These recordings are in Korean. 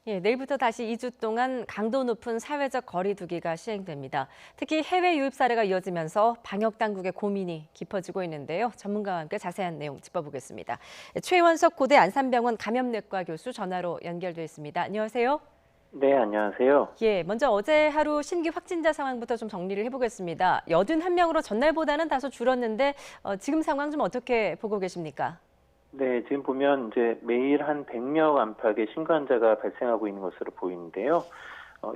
예, 내일부터 다시 2주 동안 강도 높은 사회적 거리 두기가 시행됩니다. 특히 해외 유입 사례가 이어지면서 방역 당국의 고민이 깊어지고 있는데요. 전문가와 함께 자세한 내용 짚어보겠습니다. 최원석 고대 안산병원 감염내과 교수 전화로 연결돼 있습니다. 안녕하세요. 네, 안녕하세요. 예, 먼저 어제 하루 신규 확진자 상황부터 좀 정리를 해보겠습니다. 81명으로 전날보다는 다소 줄었는데 지금 상황 좀 어떻게 보고 계십니까? 네, 지금 보면 이제 매일 한 100명 안팎의 신규 환자가 발생하고 있는 것으로 보이는데요.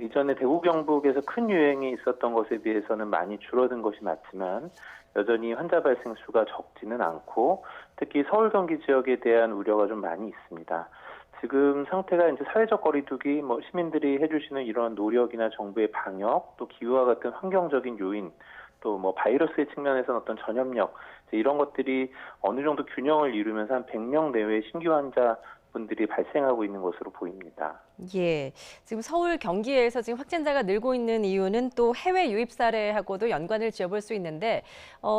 이전에 대구 경북에서 큰 유행이 있었던 것에 비해서는 많이 줄어든 것이 맞지만 여전히 환자 발생 수가 적지는 않고 특히 서울 경기 지역에 대한 우려가 좀 많이 있습니다. 지금 상태가 이제 사회적 거리두기, 시민들이 해주시는 이런 노력이나 정부의 방역, 또 기후와 같은 환경적인 요인, 또 바이러스의 측면에서는 어떤 전염력, 이런 것들이 어느 정도 균형을 이루면서 한 100명 내외의 신규 환자분들이 발생하고 있는 것으로 보입니다. 예, 지금 서울 경기에서 지금 확진자가 늘고 있는 이유는 또 해외 유입 사례하고도 연관을 지어볼 수 있는데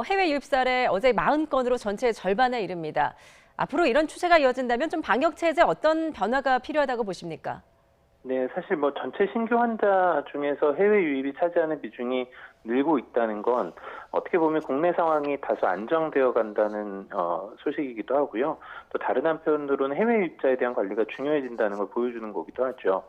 해외 유입 사례 어제 40건으로 전체의 절반에 이릅니다. 앞으로 이런 추세가 이어진다면 좀 방역 체제 어떤 변화가 필요하다고 보십니까? 네, 사실 전체 신규 환자 중에서 해외 유입이 차지하는 비중이 늘고 있다는 건 어떻게 보면 국내 상황이 다소 안정되어 간다는 소식이기도 하고요. 또 다른 한편으로는 해외 유입자에 대한 관리가 중요해진다는 걸 보여주는 거기도 하죠.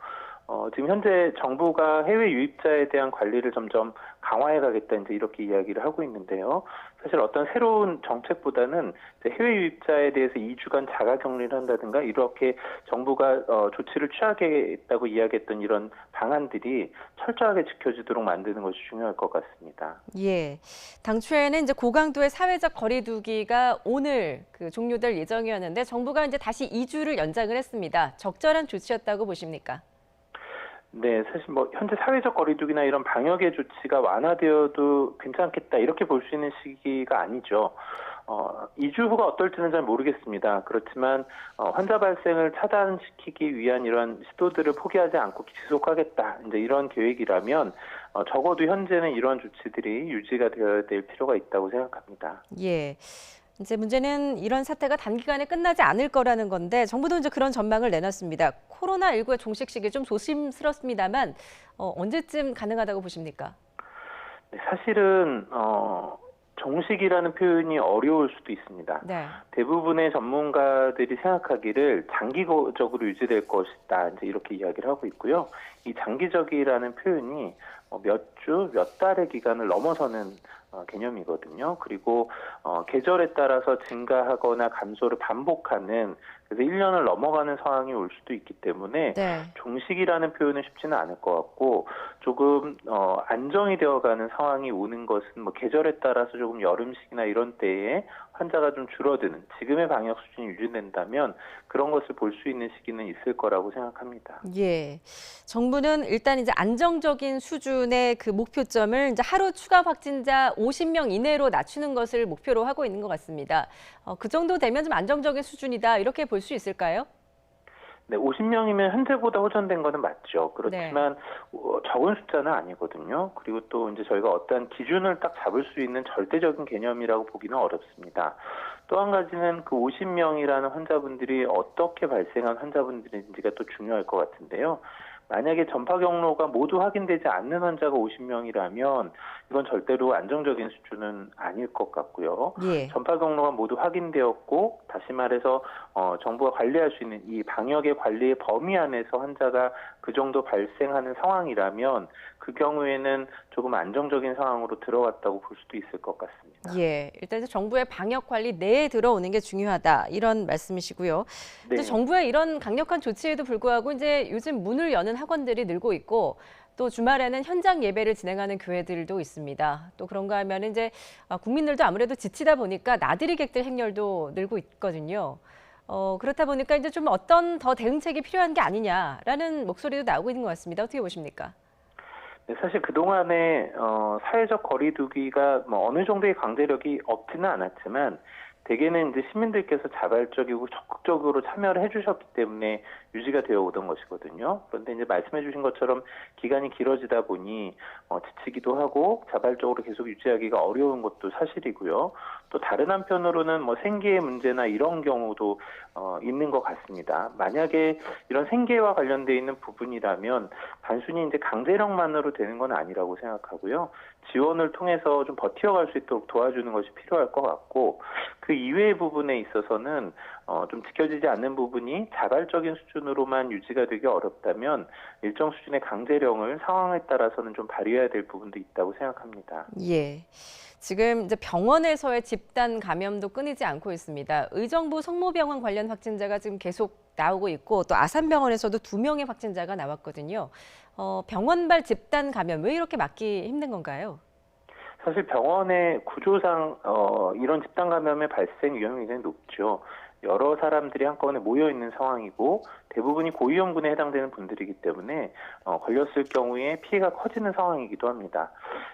지금 현재 정부가 해외 유입자에 대한 관리를 점점 강화해 가겠다 이제 이렇게 이야기를 하고 있는데요. 사실 어떤 새로운 정책보다는 이제 해외 유입자에 대해서 2주간 자가 격리를 한다든가 이렇게 정부가 조치를 취하겠다고 이야기했던 이런 방안들이 철저하게 지켜지도록 만드는 것이 중요할 것 같습니다. 예, 당초에는 이제 고강도의 사회적 거리두기가 오늘 종료될 예정이었는데 정부가 이제 다시 2주를 연장을 했습니다. 적절한 조치였다고 보십니까? 네, 사실 현재 사회적 거리두기나 이런 방역의 조치가 완화되어도 괜찮겠다 이렇게 볼 수 있는 시기가 아니죠. 2주 후가 어떨지는 잘 모르겠습니다. 그렇지만 환자 발생을 차단시키기 위한 이런 시도들을 포기하지 않고 지속하겠다. 이제 이런 계획이라면 적어도 현재는 이런 조치들이 유지가 되어야 될 필요가 있다고 생각합니다. 예. 이제 문제는 이런 사태가 단기간에 끝나지 않을 거라는 건데 정부도 이제 그런 전망을 내놨습니다. 코로나19의 종식 시기 좀 조심스럽습니다만 언제쯤 가능하다고 보십니까? 네, 사실은 종식이라는 표현이 어려울 수도 있습니다. 네. 대부분의 전문가들이 생각하기를 장기적으로 유지될 것이다. 이제 이렇게 이야기를 하고 있고요. 이 장기적이라는 표현이 몇 주, 몇 달의 기간을 넘어서는 개념이거든요. 그리고 계절에 따라서 증가하거나 감소를 반복하는 그래서 1년을 넘어가는 상황이 올 수도 있기 때문에 네. 종식이라는 표현은 쉽지는 않을 것 같고 조금 안정이 되어가는 상황이 오는 것은 계절에 따라서 조금 여름식이나 이런 때에 환자가 좀 줄어드는 지금의 방역 수준이 유지된다면 그런 것을 볼 수 있는 시기는 있을 거라고 생각합니다. 예. 정부는 일단 이제 안정적인 수준의 그 목표점을 이제 하루 추가 확진자 50명 이내로 낮추는 것을 목표로 하고 있는 것 같습니다. 그 정도 되면 좀 안정적인 수준이다 이렇게 볼 수 있을까요? 네, 50명이면 현재보다 호전된 거는 맞죠. 네. 그렇지만 적은 숫자는 아니거든요. 그리고 또 이제 저희가 어떠한 기준을 딱 잡을 수 있는 절대적인 개념이라고 보기는 어렵습니다. 또 한 가지는 그 50명이라는 환자분들이 어떻게 발생한 환자분들인지가 또 중요할 것 같은데요. 만약에 전파 경로가 모두 확인되지 않는 환자가 50명이라면 이건 절대로 안정적인 수준은 아닐 것 같고요. 예. 전파 경로가 모두 확인되었고 다시 말해서 정부가 관리할 수 있는 이 방역의 관리의 범위 안에서 환자가 그 정도 발생하는 상황이라면 그 경우에는 조금 안정적인 상황으로 들어왔다고 볼 수도 있을 것 같습니다. 예, 일단 이제 정부의 방역 관리 내에 들어오는 게 중요하다 이런 말씀이시고요. 또 네. 정부의 이런 강력한 조치에도 불구하고 이제 요즘 문을 여는 학원들이 늘고 있고 또 주말에는 현장 예배를 진행하는 교회들도 있습니다. 또 그런가 하면 이제 국민들도 아무래도 지치다 보니까 나들이 객들 행렬도 늘고 있거든요. 그렇다 보니까 이제 좀 어떤 더 대응책이 필요한 게 아니냐라는 목소리도 나오고 있는 것 같습니다. 어떻게 보십니까? 네, 사실 그동안에 사회적 거리두기가 어느 정도의 강제력이 없지는 않았지만 대개는 이제 시민들께서 자발적이고 적극적으로 참여를 해주셨기 때문에 유지가 되어 오던 것이거든요. 그런데 이제 말씀해 주신 것처럼 기간이 길어지다 보니 지치기도 하고 자발적으로 계속 유지하기가 어려운 것도 사실이고요. 또 다른 한편으로는 뭐 생계의 문제나 이런 경우도 있는 것 같습니다. 만약에 이런 생계와 관련돼 있는 부분이라면 단순히 이제 강제력만으로 되는 건 아니라고 생각하고요. 지원을 통해서 좀 버텨갈 수 있도록 도와주는 것이 필요할 것 같고, 그 이외의 부분에 있어서는 좀 지켜지지 않는 부분이 자발적인 수준으로만 유지가 되기 어렵다면 일정 수준의 강제령을 상황에 따라서는 좀 발휘해야 될 부분도 있다고 생각합니다. 예. 지금 이제 병원에서의 집단 감염도 끊이지 않고 있습니다. 의정부 성모병원 관련 확진자가 지금 계속 나오고 있고 또 아산병원에서도 2명의 확진자가 나왔거든요. 병원발 집단 감염 왜 이렇게 막기 힘든 건가요? 사실 병원의 구조상 이런 집단 감염의 발생 위험이 굉장히 높죠. 여러 사람들이 한꺼번에 모여 있는 상황이고 대부분이 고위험군에 해당되는 분들이기 때문에 걸렸을 경우에 피해가 커지는 상황이기도 합니다.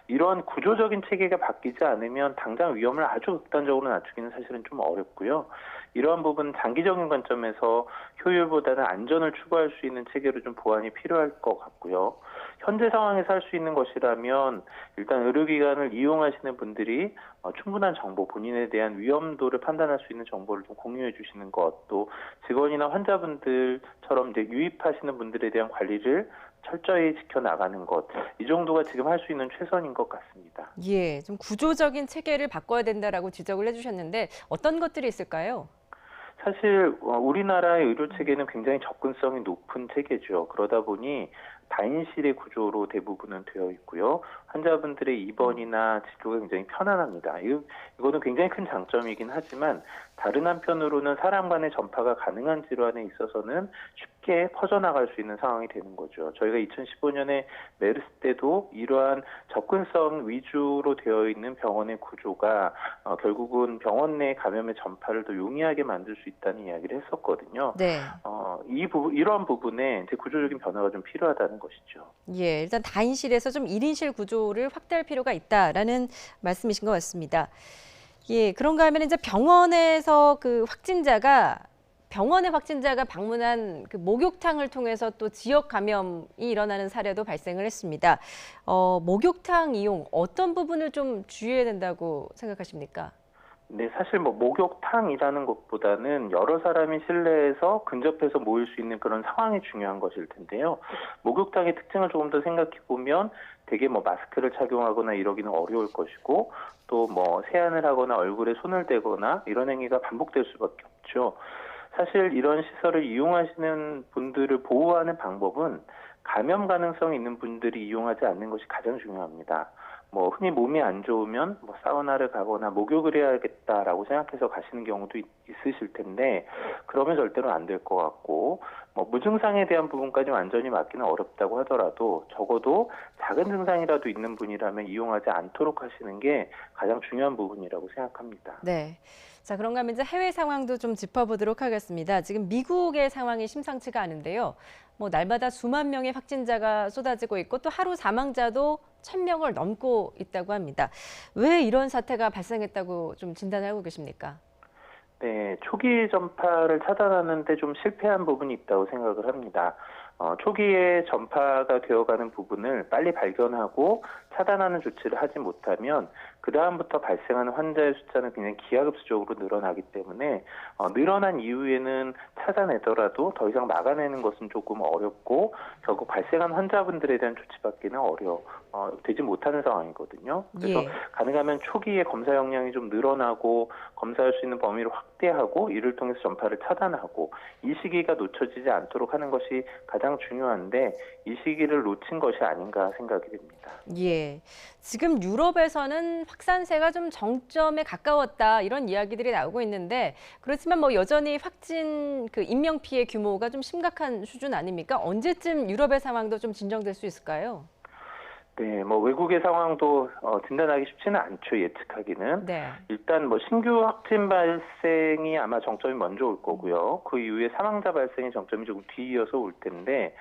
이러한 구조적인 체계가 바뀌지 않으면 당장 위험을 아주 극단적으로 낮추기는 사실은 좀 어렵고요. 이러한 부분 장기적인 관점에서 효율보다는 안전을 추구할 수 있는 체계로 좀 보완이 필요할 것 같고요. 현재 상황에서 할 수 있는 것이라면 일단 의료기관을 이용하시는 분들이 충분한 정보, 본인에 대한 위험도를 판단할 수 있는 정보를 좀 공유해 주시는 것, 또 직원이나 환자분들처럼 이제 유입하시는 분들에 대한 관리를 철저히 지켜나가는 것, 이 정도가 지금 할 수 있는 최선인 것 같습니다. 예, 좀 구조적인 체계를 바꿔야 된다라고 지적을 해주셨는데 어떤 것들이 있을까요? 사실 우리나라의 의료 체계는 굉장히 접근성이 높은 체계죠. 그러다 보니 다인실의 구조로 대부분은 되어 있고요. 환자분들의 입원이나 치료가 굉장히 편안합니다. 이거는 굉장히 큰 장점이긴 하지만 다른 한편으로는 사람 간의 전파가 가능한 질환에 있어서는 쉽게 퍼져나갈 수 있는 상황이 되는 거죠. 저희가 2015년에 메르스 때도 이러한 접근성 위주로 되어 있는 병원의 구조가 결국은 병원 내 감염의 전파를 더 용이하게 만들 수 있다는 이야기를 했었거든요. 네. 이러한 부분에 이제 구조적인 변화가 좀 필요하다는 것이죠. 예, 일단 다인실에서 좀 1인실 구조를 확대할 필요가 있다라는 말씀이신 것 같습니다. 예, 그런가 하면 이제 병원의 확진자가 방문한 그 목욕탕을 통해서 또 지역 감염이 일어나는 사례도 발생을 했습니다. 목욕탕 이용 어떤 부분을 좀 주의해야 된다고 생각하십니까? 네, 사실 뭐 목욕탕이라는 것보다는 여러 사람이 실내에서 근접해서 모일 수 있는 그런 상황이 중요한 것일 텐데요. 목욕탕의 특징을 조금 더 생각해 보면 되게 뭐 마스크를 착용하거나 이러기는 어려울 것이고 또 뭐 세안을 하거나 얼굴에 손을 대거나 이런 행위가 반복될 수밖에 없죠. 사실 이런 시설을 이용하시는 분들을 보호하는 방법은 감염 가능성이 있는 분들이 이용하지 않는 것이 가장 중요합니다. 뭐 흔히 몸이 안 좋으면 뭐 사우나를 가거나 목욕을 해야겠다라고 생각해서 가시는 경우도 있으실 텐데 그러면 절대로 안 될 것 같고 뭐 무증상에 대한 부분까지 완전히 막기는 어렵다고 하더라도 적어도 작은 증상이라도 있는 분이라면 이용하지 않도록 하시는 게 가장 중요한 부분이라고 생각합니다. 네. 자, 그런가 하면 이제 해외 상황도 좀 짚어보도록 하겠습니다. 지금 미국의 상황이 심상치가 않은데요. 뭐 날마다 수만 명의 확진자가 쏟아지고 있고 또 하루 사망자도 1,000명을 넘고 있다고 합니다. 왜 이런 사태가 발생했다고 좀 진단을 하고 계십니까? 네, 초기 전파를 차단하는데 좀 실패한 부분이 있다고 생각을 합니다. 초기에 전파가 되어가는 부분을 빨리 발견하고 차단하는 조치를 하지 못하면 그 다음부터 발생하는 환자의 숫자는 굉장히 기하급수적으로 늘어나기 때문에 늘어난 이후에는 찾아내더라도 더 이상 막아내는 것은 조금 어렵고 결국 발생한 환자분들에 대한 조치받기는 되지 못하는 상황이거든요. 그래서 예. 가능하면 초기에 검사 역량이 좀 늘어나고 검사할 수 있는 범위를 확대하고 이를 통해서 전파를 차단하고 이 시기가 놓쳐지지 않도록 하는 것이 가장 중요한데 이 시기를 놓친 것이 아닌가 생각이 됩니다. 예. 지금 유럽에서는 확산세가 좀 정점에 가까웠다 이런 이야기들이 나오고 있는데 그렇지만 뭐 여전히 인명 피해 규모가 좀 심각한 수준 아닙니까? 언제쯤 유럽의 상황도 좀 진정될 수 있을까요? 네, 뭐 외국의 상황도 진단하기 쉽지는 않죠, 예측하기는. 네. 일단 뭐 신규 확진 발생이 아마 정점이 먼저 올 거고요. 그 이후에 사망자 발생의 정점이 조금 뒤이어서 올 텐데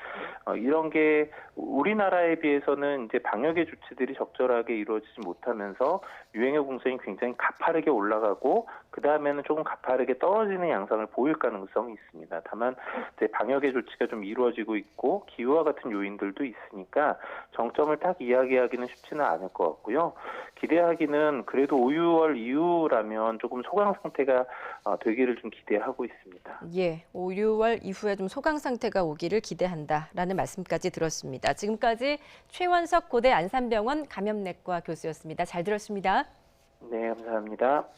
이런 게 우리나라에 비해서는 이제 방역의 조치들이 적절하게 이루어지지 못하면서 유행의 공성이 굉장히 가파르게 올라가고 그 다음에는 조금 가파르게 떨어지는 양상을 보일 가능성이 있습니다. 다만 이제 방역의 조치가 좀 이루어지고 있고 기후와 같은 요인들도 있으니까 정점을 딱 이야기하기는 쉽지는 않을 것 같고요. 기대하기는 그래도 5, 6월 이후라면 조금 소강 상태가 되기를 좀 기대하고 있습니다. 예, 5, 6월 이후에 좀 소강 상태가 오기를 기대한다라는 말씀까지 들었습니다. 지금까지 최원석 고대 안산병원 감염내과 교수였습니다. 잘 들었습니다. 네, 감사합니다.